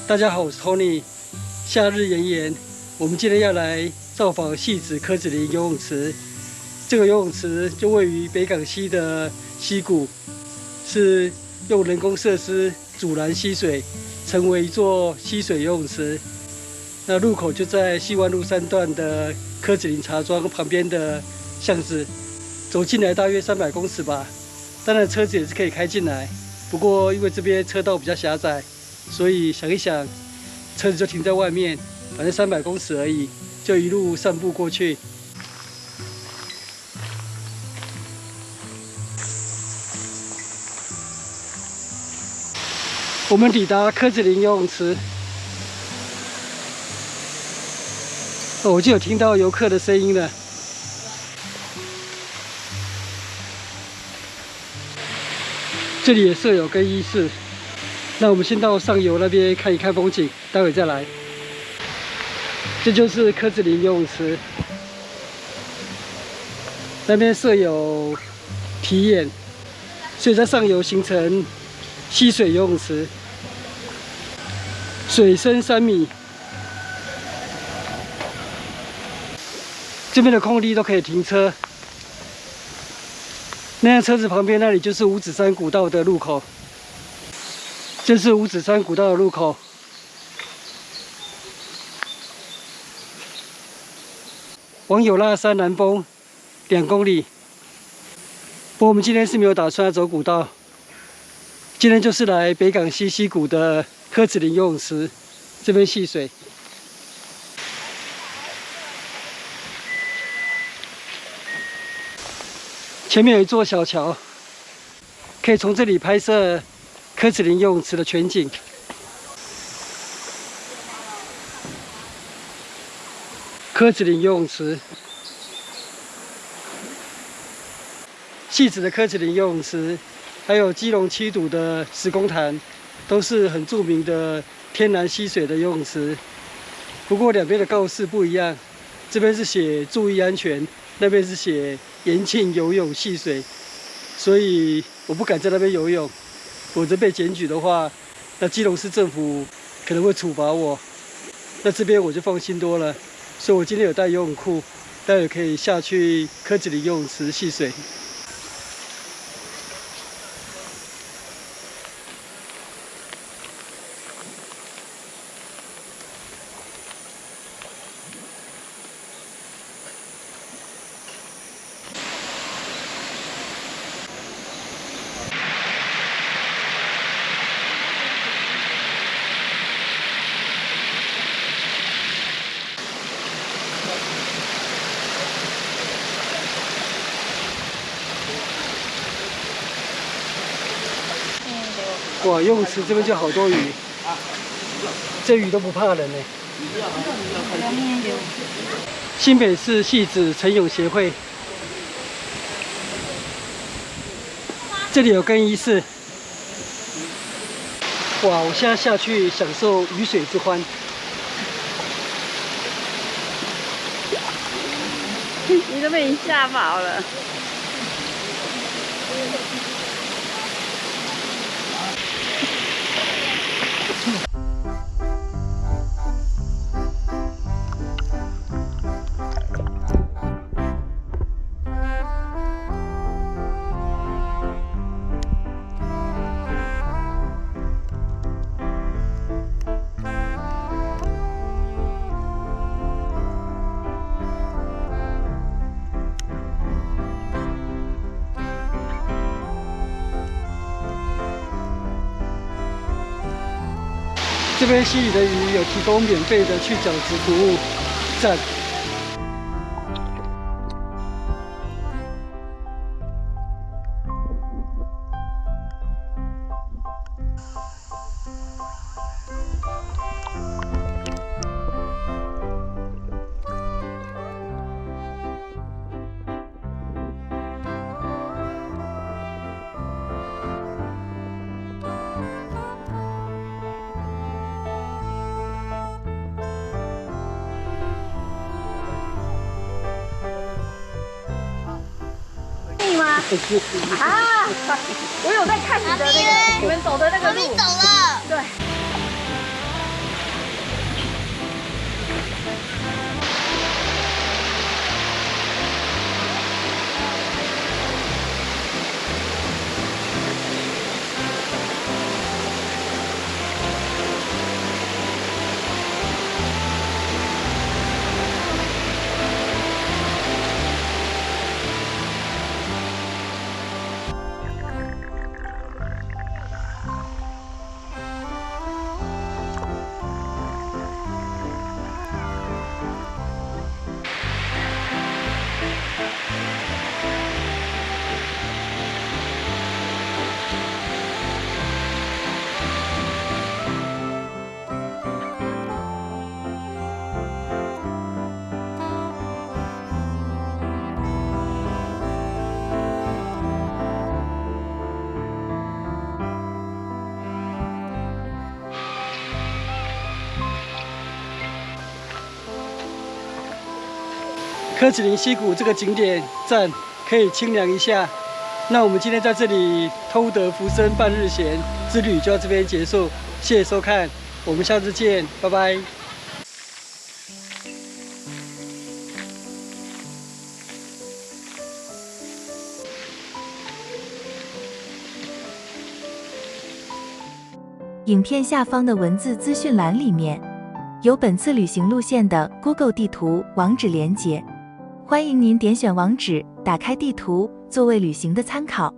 大家好，我是 Tony。夏日炎炎，我们今天要来造访汐止柯子林游泳池。这个游泳池就位于北港溪的溪谷，是用人工设施阻拦溪水，成为一座溪水游泳池。那入口就在西湾路3段的柯子林茶庄旁边的巷子，走进来大约300公尺吧。当然车子也是可以开进来，不过因为这边车道比较狭窄，所以想一想，车子就停在外面，反正300公尺而已，就一路散步过去。我们抵达柯子林游泳池，我就有听到游客的声音了。这里也设有更衣室。那我们先到上游那边看一看风景，待会再来。这就是柯子林游泳池，那边设有体验，所以在上游形成溪水游泳池，水深3米。这边的空地都可以停车。那辆车子旁边那里就是五指山古道的入口。这是五指山古道的入口，往有拉山南峰2公里。不过我们今天是没有打算要走古道，今天就是来北港溪溪谷的柯子林游泳池，这边戏水。前面有一座小桥，可以从这里拍摄柯子林游泳池的全景。柯子林游泳池，汐止的柯子林游泳池，还有基隆七堵的石公潭，都是很著名的天然溪水的游泳池。不过两边的告示不一样，这边是写注意安全，那边是写严禁游泳戏水，所以我不敢在那边游泳。否则被检举的话，那基隆市政府可能会处罚我。那这边我就放心多了，所以我今天有带游泳裤，待会可以下去柯子林游泳池戏水。哇，游泳池这边就好多鱼，这鱼都不怕人呢。新北市汐止晨泳协会，这里有更衣室。哇，我现在下去享受鱼水之欢。你都被你吓跑了。这边溪里的鱼有提供免费的去角质服务，赞。啊！我有在看你的那个，你们走的那个路。走了。对。柯子林溪谷这个景点站可以清凉一下。那我们今天在这里偷得浮生半日闲之旅就到这边结束，谢谢收看，我们下次见，拜拜。影片下方的文字资讯栏里面有本次旅行路线的 Google 地图网址连结，欢迎您点选网址，打开地图作为旅行的参考。